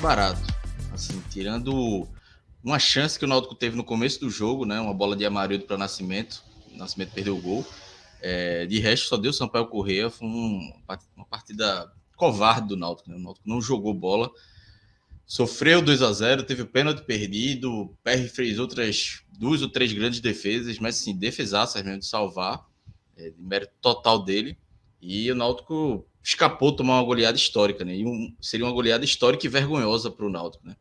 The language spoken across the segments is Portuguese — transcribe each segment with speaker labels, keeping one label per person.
Speaker 1: barato. Assim, tirando uma chance que o Náutico teve no começo do jogo, né? Uma bola de Amarildo para Nascimento. O Nascimento perdeu o gol. De resto, só deu Sampaio Corrêa. Foi uma partida covarde do Náutico, né? O Náutico não jogou bola. Sofreu 2-0, teve o pênalti perdido. O PR fez outras 2 ou 3 grandes defesas, mas assim, defesaças mesmo de salvar. De mérito total dele. E o Náutico escapou de tomar uma goleada histórica, né? Seria uma goleada histórica e vergonhosa para o Náutico, né?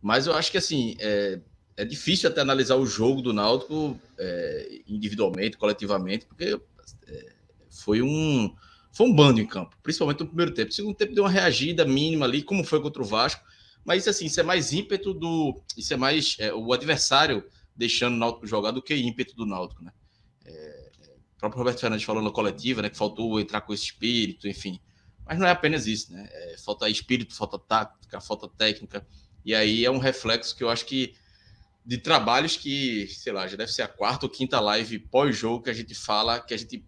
Speaker 1: Mas eu acho que assim é difícil até analisar o jogo do Náutico individualmente, coletivamente, porque foi um bando em campo, principalmente no primeiro tempo. No segundo tempo deu uma reagida mínima ali, como foi contra o Vasco. Mas assim, isso é mais ímpeto do. Isso é mais o adversário deixando o Náutico jogar do que ímpeto do Náutico, né? O próprio Roberto Fernandes falou na coletiva, né, que faltou entrar com esse espírito, enfim. Mas não é apenas isso, né? Falta espírito, falta tática, falta técnica. E aí é um reflexo que eu acho que de trabalhos que, sei lá, já deve ser a quarta ou quinta live pós-jogo que a gente fala, que a gente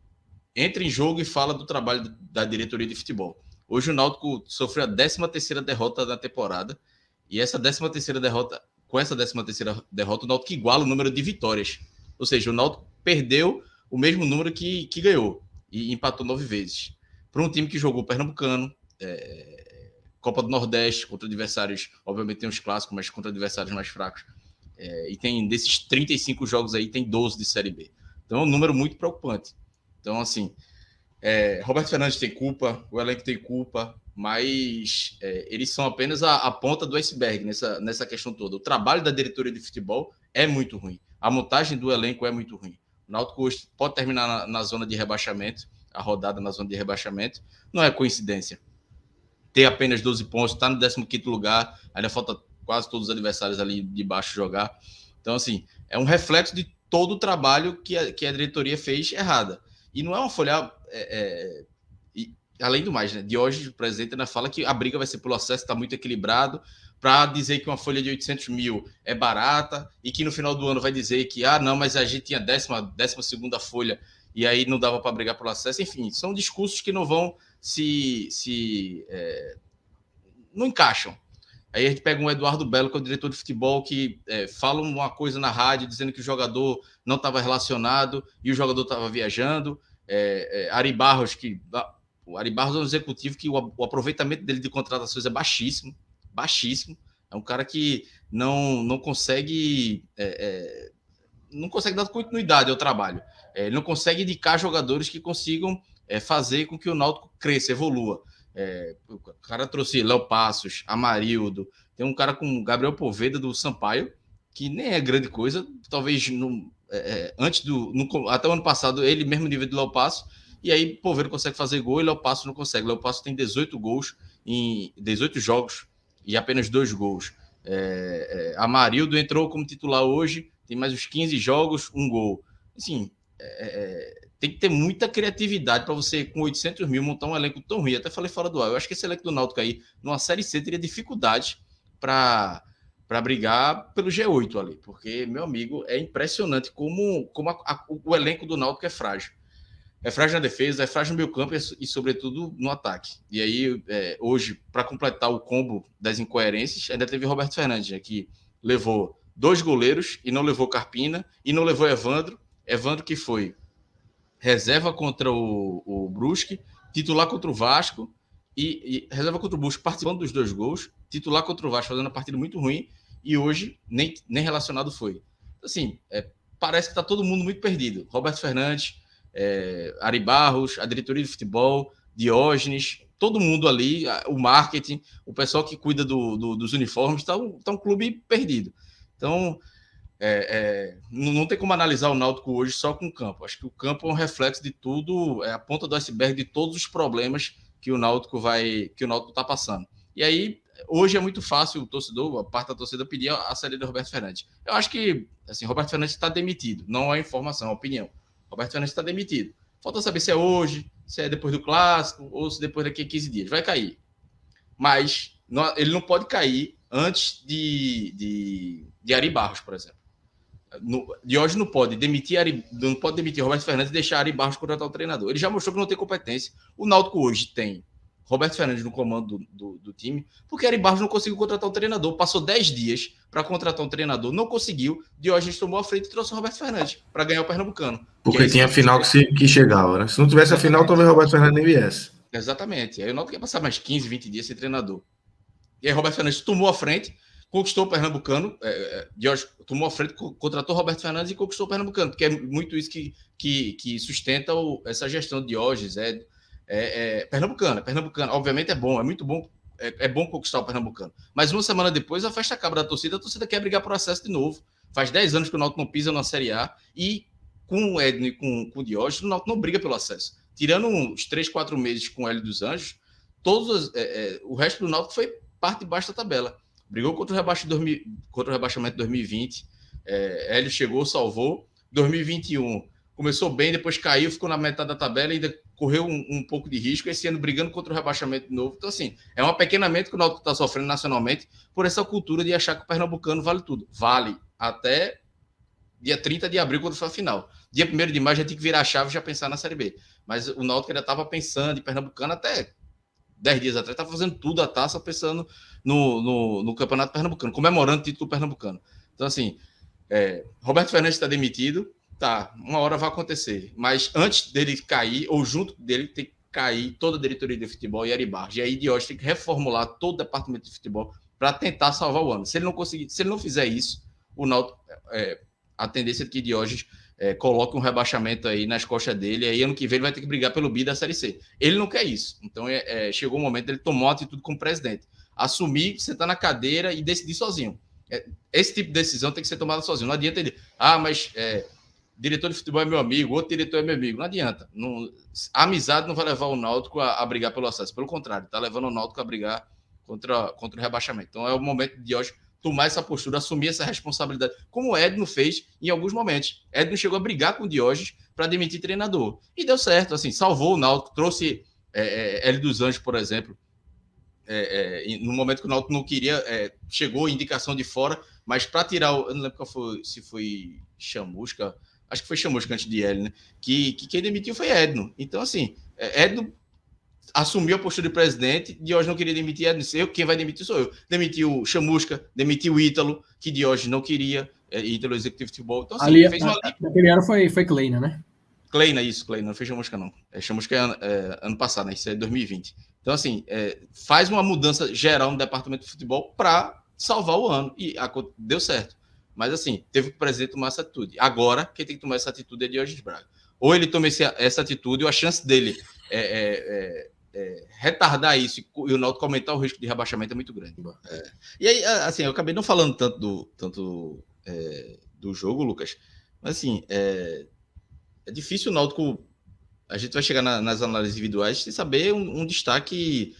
Speaker 1: entra em jogo e fala do trabalho da diretoria de futebol. Hoje o Náutico sofreu a 13ª derrota da temporada e essa 13ª derrota, com essa 13ª derrota, o Náutico iguala o número de vitórias. Ou seja, o Náutico perdeu o mesmo número que ganhou e empatou 9 vezes. Para um time que jogou Pernambucano, Copa do Nordeste, contra adversários, obviamente tem os clássicos, mas contra adversários mais fracos. E tem desses 35 jogos aí, tem 12 de Série B. Então é um número muito preocupante. Então, assim, Roberto Fernandes tem culpa, o elenco tem culpa, mas eles são apenas a ponta do iceberg nessa questão toda. O trabalho da diretoria de futebol é muito ruim. A montagem do elenco é muito ruim. O Náutico hoje pode terminar na zona de rebaixamento, a rodada na zona de rebaixamento. Não é coincidência. Ter apenas 12 pontos, está no 15º lugar, ainda falta quase todos os adversários ali de baixo jogar. Então, assim, é um reflexo de todo o trabalho que a diretoria fez errada. E não é uma folha... além do mais, né? Diógenes, o presidente, ainda fala que a briga vai ser pelo acesso, está muito equilibrado, para dizer que uma folha de 800 mil é barata e que no final do ano vai dizer que, não, mas a gente tinha 12ª folha e aí não dava para brigar pelo acesso. Enfim, são discursos que não vão não encaixam. Aí a gente pega um Eduardo Belo, que é o diretor de futebol, que fala uma coisa na rádio dizendo que o jogador não estava relacionado e o jogador estava viajando. Ari Barros, o Ari Barros é um executivo que o aproveitamento dele de contratações é baixíssimo, baixíssimo. É um cara que não consegue não consegue dar continuidade ao trabalho. Ele não consegue indicar jogadores que consigam fazer com que o Náutico cresça, evolua. O cara trouxe Léo Passos, Amarildo, tem um cara com Gabriel Poveda do Sampaio, que nem é grande coisa, talvez até o ano passado, ele mesmo nível de Léo Passos, e aí Poveda consegue fazer gol e Léo Passos não consegue. Léo Passos tem 18 gols em 18 jogos e apenas 2 gols. Amarildo entrou como titular hoje, tem mais uns 15 jogos, 1 gol. Assim, tem que ter muita criatividade para você, com 800 mil, montar um elenco tão ruim. Até falei fora do ar. Eu acho que esse elenco do Náutico aí, numa Série C, teria dificuldade para brigar pelo G8 ali. Porque, meu amigo, é impressionante como o elenco do Náutico é frágil. É frágil na defesa, é frágil no meio campo e, sobretudo, no ataque. E aí, hoje, para completar o combo das incoerências, ainda teve Roberto Fernandes, né, que levou 2 goleiros e não levou Carpina e não levou Evandro. Evandro que foi reserva contra o Brusque, titular contra o Vasco e reserva contra o Brusque, participando dos 2 gols, titular contra o Vasco, fazendo uma partida muito ruim e hoje nem relacionado foi. Assim, parece que está todo mundo muito perdido. Roberto Fernandes, Ari Barros, a diretoria de futebol, Diógenes, todo mundo ali, o marketing, o pessoal que cuida dos uniformes, está um clube perdido. Então, não tem como analisar o Náutico hoje só com o campo. Acho que o campo é um reflexo de tudo, é a ponta do iceberg de todos os problemas que o Náutico está passando. E aí, hoje é muito fácil o torcedor, a parte da torcida, pedir a saída do Roberto Fernandes. Eu acho que, assim, Roberto Fernandes está demitido, não é informação, é opinião. Roberto Fernandes está demitido. Falta saber se é hoje, se é depois do clássico, ou se depois daqui a 15 dias. Vai cair. Mas ele não pode cair antes de Ari Barros, por exemplo. Diógenes não pode demitir Roberto Fernandes e deixar Ari Barros contratar o treinador. Ele já mostrou que não tem competência. O Náutico hoje tem Roberto Fernandes no comando do time, porque Ari Barros não conseguiu contratar um treinador. Passou 10 dias para contratar um treinador, não conseguiu. Diógenes tomou a frente e trouxe o Roberto Fernandes para ganhar o Pernambucano.
Speaker 2: Porque tinha a final que chegava, né? Se não tivesse a final, talvez o Roberto Fernandes nem viesse.
Speaker 1: Exatamente. Aí o Náutico ia passar mais 15, 20 dias sem treinador. E aí Roberto Fernandes tomou a frente, conquistou o Pernambucano, Diógenes tomou a frente, contratou o Roberto Fernandes e conquistou o Pernambucano, porque é muito isso que sustenta essa gestão de Diógenes, Pernambucano. Obviamente é bom, é muito bom, é bom conquistar o Pernambucano. Mas uma semana depois, a festa acaba da torcida, a torcida quer brigar por acesso de novo. Faz 10 anos que o Náutico não pisa na Série A e com o Edno e com o Diógenes, o Náutico não briga pelo acesso. Tirando uns 3, 4 meses com o Hélio dos Anjos, o resto do Náutico foi parte de baixo da tabela. Brigou contra o rebaixamento de 2020. Hélio chegou, salvou. 2021 começou bem, depois caiu, ficou na metade da tabela e ainda correu um pouco de risco. Esse ano brigando contra o rebaixamento de novo. Então, assim, é um apequenamento que o Náutico está sofrendo nacionalmente por essa cultura de achar que o Pernambucano vale tudo. Vale até dia 30 de abril, quando for a final. Dia 1º de maio já tem que virar a chave e já pensar na Série B. Mas o Náutico ainda estava pensando em Pernambucano até 10 dias atrás, estava fazendo tudo a taça, pensando no Campeonato Pernambucano, comemorando o título pernambucano. Então, assim, Roberto Fernandes está demitido, tá, uma hora vai acontecer. Mas antes dele cair, ou junto dele, tem que cair toda a diretoria de futebol e Ari Barros. E aí, Diógenes tem que reformular todo o departamento de futebol para tentar salvar o ano. Se ele não conseguir, se ele não fizer isso, o Náutico, a tendência é que Diógenes coloque um rebaixamento aí nas costas dele, e aí ano que vem ele vai ter que brigar pelo bi da Série C. Ele não quer isso. Então, chegou o momento dele tomar uma atitude como presidente. Assumir, sentar na cadeira e decidir sozinho. Esse tipo de decisão tem que ser tomada sozinho. Não adianta ele... mas diretor de futebol é meu amigo, outro diretor é meu amigo. Não adianta. A amizade não vai levar o Náutico a brigar pelo acesso. Pelo contrário, está levando o Náutico a brigar contra o rebaixamento. Então, é o momento de hoje tomar essa postura, assumir essa responsabilidade, como o Edno fez em alguns momentos. Edno chegou a brigar com o Diógenes para demitir treinador. E deu certo, assim, salvou o Náutico, trouxe Hélio dos Anjos, por exemplo, no momento que o Náutico não queria, chegou indicação de fora, mas para tirar eu não lembro se foi Chamusca, acho que foi Chamusca antes de Hélio, né? Que quem demitiu foi Edno. Então, assim, Edno assumiu a postura de presidente, Diógenes não queria demitir, quem vai demitir sou eu. Demitiu Chamusca, demitiu Ítalo, que Diógenes não queria, Ítalo executivo de futebol. Então, assim,
Speaker 3: ali, fez uma... Naquele ano foi Kleina, né?
Speaker 1: Kleina, não fez Chamusca, não. Chamusca ano passado, né? Isso é 2020. Então, assim, faz uma mudança geral no departamento de futebol para salvar o ano. E deu certo. Mas, assim, teve o presidente tomar essa atitude. Agora, quem tem que tomar essa atitude é Diógenes Braga. Ou ele toma essa atitude, ou a chance dele retardar isso e o Náutico aumentar o risco de rebaixamento é muito grande. E aí, assim, eu acabei não falando tanto do jogo, Lucas, mas assim, é difícil o Náutico, a gente vai chegar nas análises individuais sem saber um destaque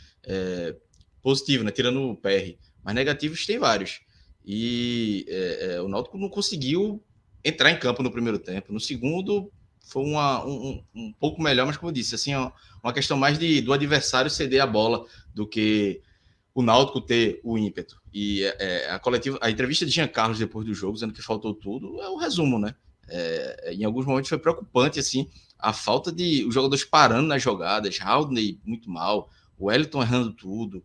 Speaker 1: positivo, né, tirando o PR, mas negativos tem vários. E o Náutico não conseguiu entrar em campo no primeiro tempo. No segundo foi um pouco melhor, mas como eu disse, assim, uma questão mais do adversário ceder a bola do que o Náutico ter o ímpeto. E a entrevista de Jean Carlos depois do jogo, dizendo que faltou tudo, é o resumo, né? Em alguns momentos foi preocupante, assim, a falta de os jogadores parando nas jogadas, Haldney muito mal, o Wellington errando tudo,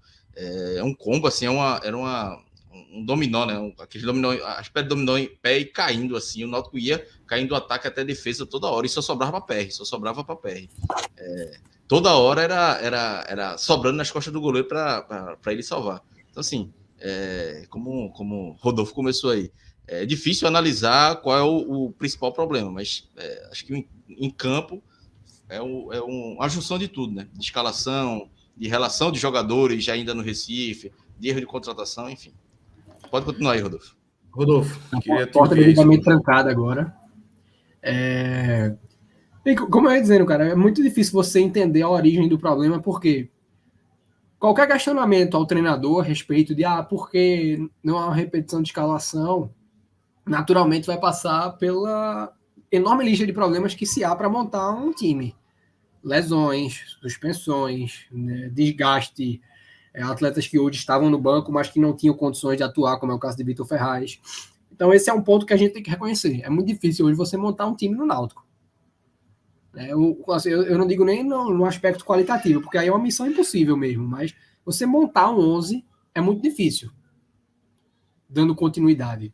Speaker 1: um combo, assim, era um dominó, né? Aquele dominó, a espécie de dominó em pé e caindo, assim, o Náutico ia caindo do ataque até a defesa toda hora, e só sobrava para PR. Toda hora era sobrando nas costas do goleiro para ele salvar. Então, assim, como o Rodolfo começou aí, é difícil analisar qual é o principal problema, mas acho que em campo uma junção de tudo, né? De escalação, de relação de jogadores já ainda no Recife, de erro de contratação, enfim. Pode continuar aí, Rodolfo.
Speaker 3: Queria a porta devidamente trancada agora. Como eu ia dizendo, cara, é muito difícil você entender a origem do problema, porque qualquer questionamento ao treinador a respeito de por que não há uma repetição de escalação, naturalmente vai passar pela enorme lista de problemas que se há para montar um time. Lesões, suspensões, né, desgaste, atletas que hoje estavam no banco, mas que não tinham condições de atuar, como é o caso de Vitor Ferraz. Então esse é um ponto que a gente tem que reconhecer. É muito difícil hoje você montar um time no Náutico. Eu não digo nem no aspecto qualitativo, porque aí é uma missão impossível mesmo, mas você montar um 11 é muito difícil, dando continuidade.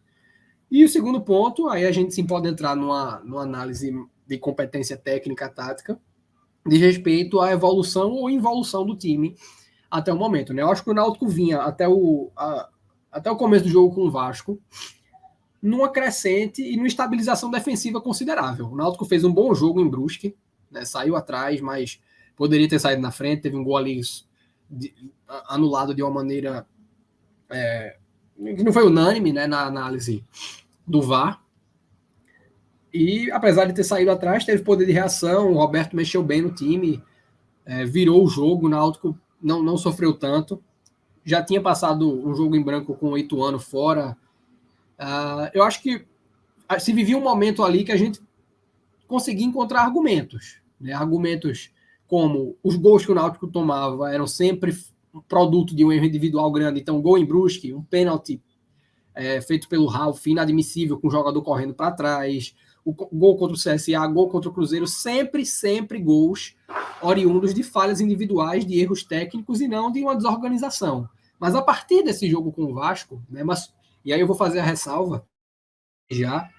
Speaker 3: E o segundo ponto, aí a gente sim pode entrar numa análise de competência técnica tática, de respeito à evolução ou involução do time até o momento. Né? Eu acho que o Náutico vinha até o começo do jogo com o Vasco numa crescente e numa estabilização defensiva considerável. O Náutico fez um bom jogo em Brusque, né? Saiu atrás, mas poderia ter saído na frente, teve um gol ali anulado de uma maneira que não foi unânime, né, na análise do VAR. E apesar de ter saído atrás, teve poder de reação, o Roberto mexeu bem no time, virou o jogo, o Náutico não sofreu tanto. Já tinha passado um jogo em branco com 8 anos fora. Eu acho que se vivia um momento ali que a gente conseguia encontrar argumentos. Né? Argumentos como os gols que o Náutico tomava eram sempre produto de um erro individual grande. Então, gol em Brusque, um pênalti feito pelo Ralf, inadmissível, com o jogador correndo para trás. O gol contra o CSA, gol contra o Cruzeiro, sempre gols oriundos de falhas individuais, de erros técnicos e não de uma desorganização. Mas a partir desse jogo com o Vasco, né, e aí eu vou fazer a ressalva já,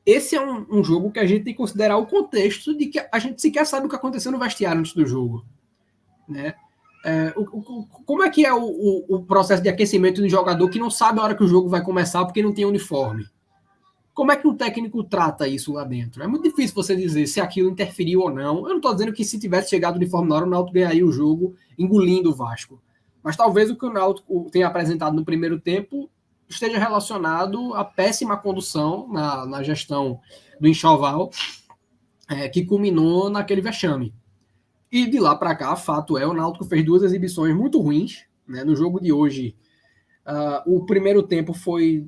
Speaker 3: esse é um jogo que a gente tem que considerar o contexto de que a gente sequer sabe o que aconteceu no vestiário antes do jogo. Né? Como é que é o processo de aquecimento de um jogador que não sabe a hora que o jogo vai começar porque não tem uniforme? Como é que um técnico trata isso lá dentro? É muito difícil você dizer se aquilo interferiu ou não. Eu não estou dizendo que se tivesse chegado o uniforme na hora, o Náutico ganharia o jogo engolindo o Vasco. Mas talvez o que o Náutico tenha apresentado no primeiro tempo esteja relacionado à péssima condução na gestão do enxoval, que culminou naquele vexame. E de lá para cá, fato o Náutico fez 2 exibições muito ruins. Né? No jogo de hoje, o primeiro tempo foi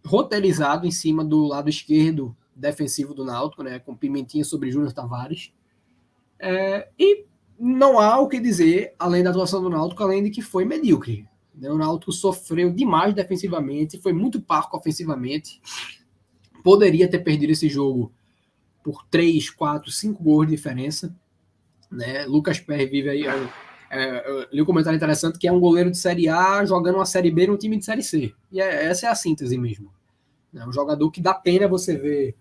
Speaker 3: roteirizado em cima do lado esquerdo defensivo do Náutico, né, com Pimentinha sobre Júnior Tavares. E não há o que dizer, além da atuação do Náutico, além de que foi medíocre. O Náutico sofreu demais defensivamente, foi muito parco ofensivamente. Poderia ter perdido esse jogo por 3, 4, 5 gols de diferença. Né? Lucas Perry vive aí... eu li um comentário interessante que é um goleiro de Série A jogando uma Série B no time de Série C. E essa é a síntese mesmo. É um jogador que dá pena você ver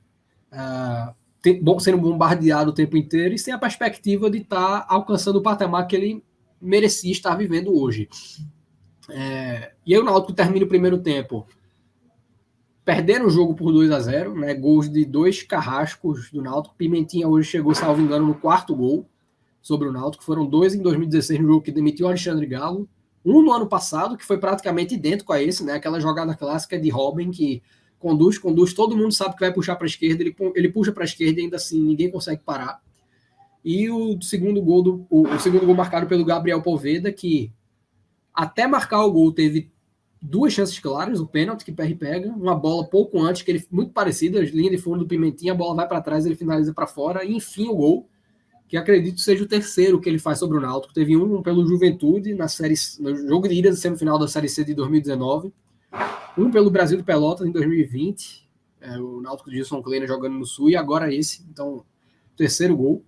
Speaker 3: sendo bombardeado o tempo inteiro e sem a perspectiva de estar alcançando o patamar que ele merecia estar vivendo hoje. E aí o Náutico termina o primeiro tempo perdendo o jogo por 2-0, né? Gols de 2 carrascos do Náutico. Pimentinha hoje chegou, salvo engano, no 4º gol sobre o Náutico. Foram 2 em 2016 no jogo que demitiu o Alexandre Galo. Um no ano passado, que foi praticamente idêntico a esse, né? Aquela jogada clássica de Robin que conduz, todo mundo sabe que vai puxar para a esquerda, ele puxa para a esquerda e ainda assim ninguém consegue parar. E o segundo gol marcado pelo Gabriel Poveda, que até marcar o gol teve 2 chances claras, o pênalti que o Perry pega, uma bola pouco antes, que ele muito parecida, linha de fundo do Pimentinha, a bola vai para trás, ele finaliza para fora, e enfim o gol, que acredito seja o terceiro que ele faz sobre o Náutico. Teve um pelo Juventude, no jogo de ida da semifinal da Série C de 2019, um pelo Brasil de Pelotas em 2020, o Náutico de Gilson Kleina jogando no Sul, e agora esse, então, terceiro gol.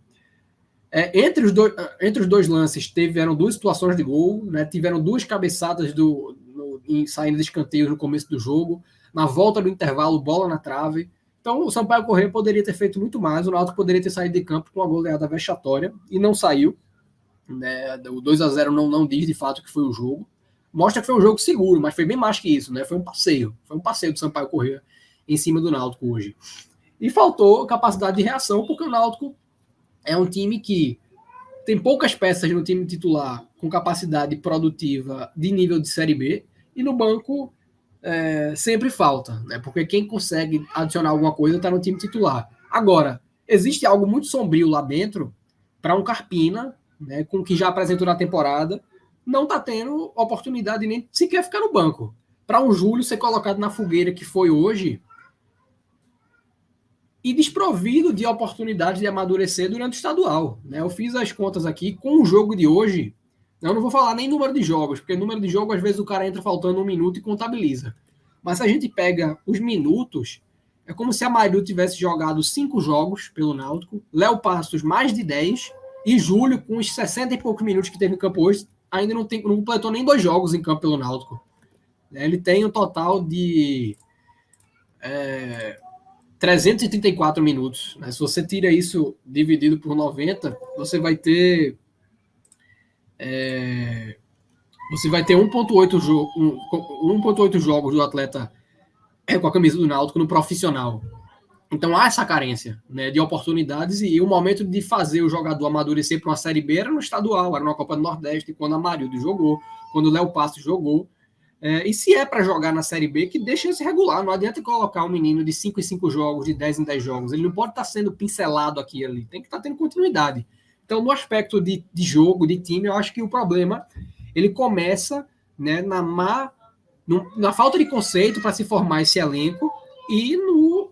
Speaker 3: Entre os dois lances, tiveram 2 situações de gol, né? Tiveram 2 cabeçadas saindo de escanteios no começo do jogo, na volta do intervalo, bola na trave. Então, o Sampaio Corrêa poderia ter feito muito mais, o Náutico poderia ter saído de campo com uma goleada vexatória, e não saiu. Né? O 2-0 não diz de fato que foi o jogo. Mostra que foi um jogo seguro, mas foi bem mais que isso, né? Foi um passeio do Sampaio Corrêa em cima do Náutico hoje. E faltou capacidade de reação, porque o Náutico é um time que tem poucas peças no time titular com capacidade produtiva de nível de Série B, e no banco sempre falta, né? Porque quem consegue adicionar alguma coisa está no time titular. Agora, existe algo muito sombrio lá dentro para um Carpina, né, com o que já apresentou na temporada, não está tendo oportunidade nem sequer ficar no banco. Para um Júlio ser colocado na fogueira que foi hoje e desprovido de oportunidade de amadurecer durante o estadual. Né? Eu fiz as contas aqui com o jogo de hoje. Eu não vou falar nem número de jogos, porque número de jogos, às vezes, o cara entra faltando 1 minuto e contabiliza. Mas se a gente pega os minutos, É como se a Amarildo tivesse jogado 5 jogos pelo Náutico, Léo Passos mais de 10, e Júlio, com os 60 e poucos minutos que teve em campo hoje, ainda não completou nem 2 jogos em campo pelo Náutico. Ele tem um total de 334 minutos. Né? Se você tira isso dividido por 90, você vai ter 1,8 jogos do atleta com a camisa do Náutico no profissional. Então há essa carência, né, de oportunidades, e o momento de fazer o jogador amadurecer para uma Série B era no estadual, era na Copa do Nordeste, quando a Amarildo jogou, quando o Léo Passos jogou. E se é para jogar na Série B, que deixa esse regular. Não adianta colocar um menino de 5 em 5 jogos, de 10 em 10 jogos. Ele não pode estar sendo pincelado aqui e ali. Tem que estar tendo continuidade. Então, no aspecto de jogo, de time, eu acho que o problema ele começa, né, na falta de conceito para se formar esse elenco e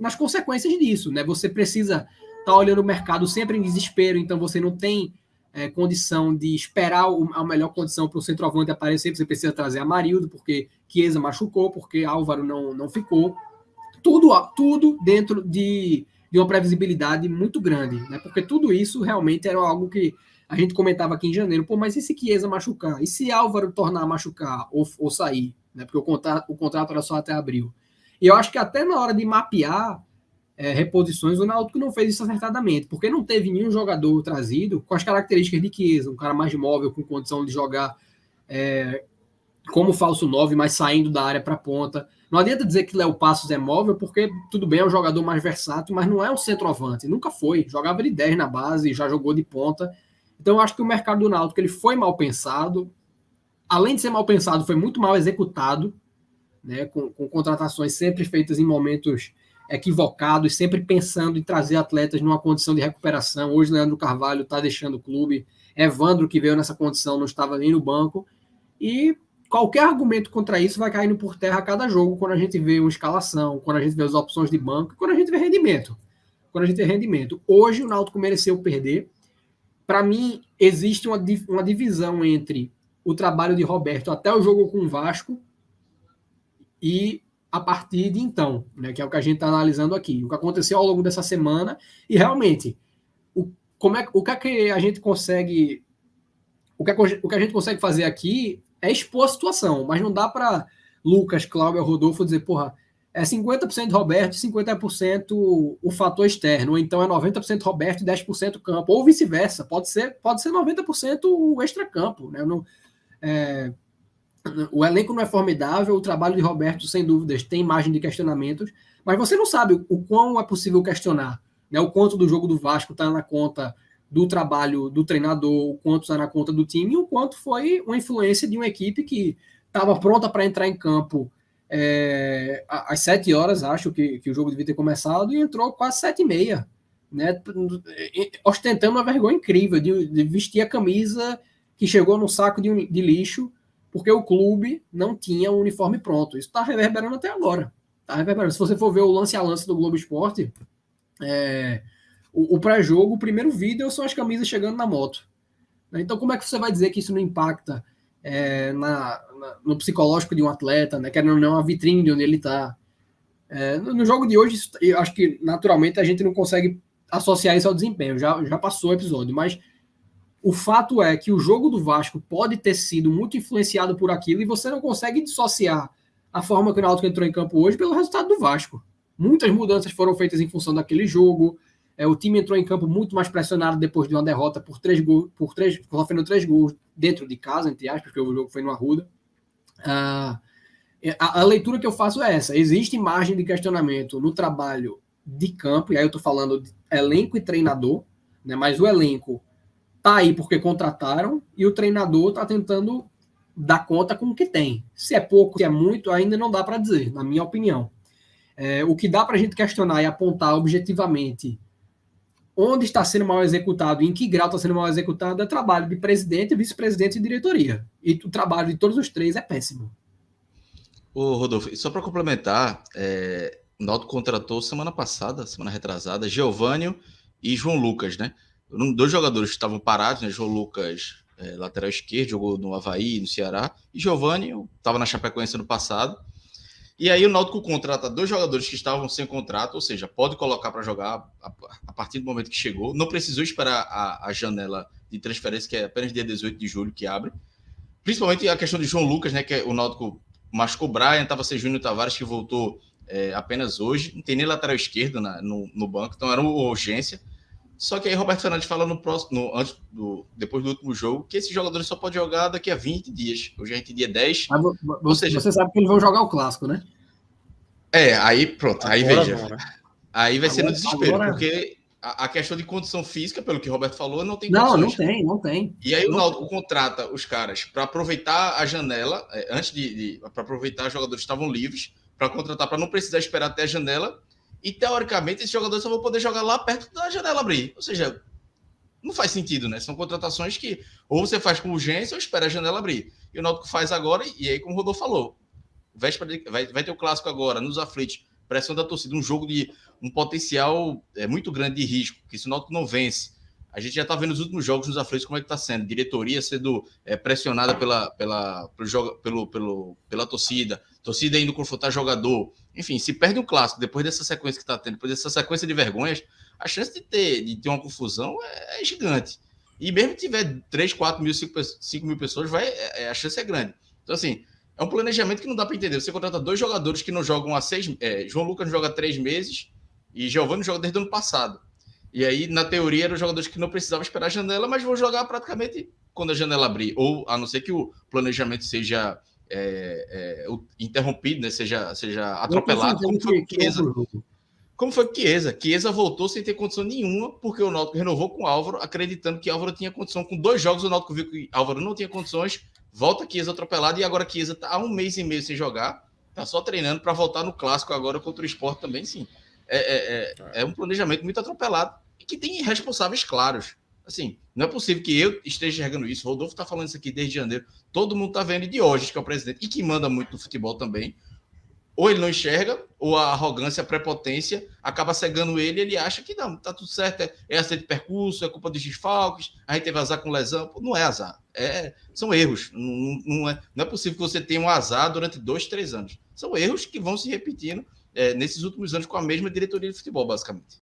Speaker 3: nas consequências disso. Né? Você precisa estar olhando o mercado sempre em desespero, então você não tem condição de esperar a melhor condição para o centroavante aparecer. Você precisa trazer Amarildo, porque Chiesa machucou, porque Álvaro não ficou. Tudo dentro de uma previsibilidade muito grande, né? Porque tudo isso realmente era algo que a gente comentava aqui em janeiro. Pô, mas e se Chiesa machucar? E se Álvaro tornar a machucar ou sair? Né? Porque o contrato era só até abril. E eu acho que até na hora de mapear reposições, o Náutico não fez isso acertadamente, porque não teve nenhum jogador trazido com as características de Chiesa, um cara mais móvel, com condição de jogar como falso 9, mas saindo da área para a ponta. Não adianta dizer que Léo Passos é móvel, porque tudo bem, é um jogador mais versátil, mas não é um centroavante, nunca foi. Jogava de 10 na base, já jogou de ponta. Então eu acho que o mercado do Náutico ele foi mal pensado. Além de ser mal pensado, foi muito mal executado, né, com contratações sempre feitas em momentos equivocados, sempre pensando em trazer atletas numa condição de recuperação. Hoje Leandro Carvalho está deixando o clube, Evandro, que veio nessa condição, não estava nem no banco, e qualquer argumento contra isso vai caindo por terra a cada jogo, quando a gente vê uma escalação, quando a gente vê as opções de banco, quando a gente vê rendimento. Hoje o Náutico mereceu perder. Para mim, existe uma divisão entre o trabalho de Roberto até o jogo com o Vasco e a partir de então, né, que é o que a gente está analisando aqui, o que aconteceu ao longo dessa semana, e realmente o que é que a gente consegue fazer aqui é expor a situação, mas não dá para Lucas, Cláudio, Rodolfo dizer, porra, é 50% Roberto, 50% o fator externo, ou então é 90% Roberto e 10% campo, ou vice-versa, pode ser 90% o extracampo, né? O elenco não é formidável, o trabalho de Roberto, sem dúvidas, tem margem de questionamentos, mas você não sabe o quão é possível questionar, né? O quanto do jogo do Vasco está na conta do trabalho do treinador, o quanto está na conta do time, e o quanto foi uma influência de uma equipe que estava pronta para entrar em campo às 7 horas, acho que o jogo devia ter começado, e entrou quase 7h30, né? Ostentando uma vergonha incrível de vestir a camisa que chegou no saco de lixo, porque o clube não tinha o uniforme pronto. Isso está reverberando até agora. Tá reverberando. Se você for ver o lance a lance do Globo Esporte, o pré-jogo, o primeiro vídeo são as camisas chegando na moto. Então, como é que você vai dizer que isso não impacta no psicológico de um atleta, né? Querendo ou não, a vitrine de onde ele está? No jogo de hoje, eu acho que naturalmente a gente não consegue associar isso ao desempenho. Já passou o episódio, mas o fato é que o jogo do Vasco pode ter sido muito influenciado por aquilo, e você não consegue dissociar a forma que o Náutico entrou em campo hoje pelo resultado do Vasco. Muitas mudanças foram feitas em função daquele jogo. O time entrou em campo muito mais pressionado depois de uma derrota sofrendo 3 gols dentro de casa, entre aspas, porque o jogo foi no Arruda. A leitura que eu faço é essa. Existe margem de questionamento no trabalho de campo, e aí eu estou falando de elenco e treinador, né? Mas o elenco tá aí porque contrataram, e o treinador tá tentando dar conta com o que tem. Se é pouco, se é muito, ainda não dá para dizer, na minha opinião. O que dá para a gente questionar e apontar objetivamente onde está sendo mal executado e em que grau está sendo mal executado é trabalho de presidente, vice-presidente e diretoria. E o trabalho de todos os 3 é péssimo.
Speaker 1: Ô, Rodolfo, só para complementar, o Náutico contratou semana retrasada, Geovânio e João Lucas, né? 2 jogadores que estavam parados, né? João Lucas, lateral esquerdo, jogou no Avaí, no Ceará, e Geovânio estava na Chapecoense no passado. E aí o Náutico contrata 2 jogadores que estavam sem contrato, ou seja, pode colocar para jogar a partir do momento que chegou. Não precisou esperar a janela de transferência, que é apenas dia 18 de julho que abre. Principalmente a questão de João Lucas, né, que o Náutico machucou o Brian, estava sem Júnior Tavares, que voltou apenas hoje. Não tem nem lateral esquerdo no banco, então era uma urgência. Só que aí Roberto Fernandes fala depois do último jogo, que esses jogadores só podem jogar daqui a 20 dias. Hoje a gente é dia 10.
Speaker 3: Ou seja, você sabe que eles vão jogar o clássico, né?
Speaker 1: Aí pronto, aí veja.
Speaker 4: Não, né?
Speaker 1: Aí vai ser no desespero, porque a questão de condição física, pelo que o Roberto falou, não tem
Speaker 3: condições. Não tem.
Speaker 1: E aí o Náutico contrata os caras para aproveitar a janela, antes para aproveitar os jogadores que estavam livres, para contratar, para não precisar esperar até a janela. E, teoricamente, esses jogadores só vão poder jogar lá perto da janela abrir. Ou seja, não faz sentido, né? São contratações que ou você faz com urgência ou espera a janela abrir. E o Náutico faz agora, e aí, como o Rodolfo falou, vai ter o clássico agora, nos aflitos, pressão da torcida, um jogo de um potencial muito grande de risco, que se o Náutico não vence, a gente já está vendo os últimos jogos nos aflitos como é que está sendo, diretoria sendo pressionada pela torcida indo confrontar jogador, enfim, se perde um clássico, depois dessa sequência que está tendo, depois dessa sequência de vergonhas, a chance de ter uma confusão é gigante, e mesmo que tiver 3, 4 mil, 5 mil pessoas, a chance é grande. Então, assim, é um planejamento que não dá para entender. Você contrata 2 jogadores que não jogam há 6 meses. João Lucas não joga há 3 meses e Giovani joga desde o ano passado. E aí, na teoria, eram jogadores que não precisavam esperar a janela, mas vão jogar praticamente quando a janela abrir. Ou a não ser que o planejamento seja interrompido, né? seja atropelado. Como foi que Chiesa? Chiesa voltou sem ter condição nenhuma, porque o Náutico renovou com o Álvaro, acreditando que Álvaro tinha condição. Com 2 jogos, o Náutico viu que Álvaro não tinha condições. Volta Chiesa atropelado e agora Chiesa está há 1 mês e meio sem jogar, está só treinando para voltar no clássico agora contra o Sport também, sim. É um planejamento muito atropelado e que tem responsáveis claros. Assim, não é possível que eu esteja enxergando isso. O Rodolfo está falando isso aqui desde janeiro. Todo mundo está vendo, e Diógenes, que é o presidente e que manda muito no futebol também. Ou ele não enxerga, ou a arrogância, a prepotência acaba cegando ele e ele acha que não, tá tudo certo, é acerto de percurso, é culpa dos desfalques, a gente teve azar com lesão. Pô, não é azar, são erros. Não é possível que você tenha um azar durante 2, 3 anos. São erros que vão se repetindo nesses últimos anos com a mesma diretoria de futebol, basicamente.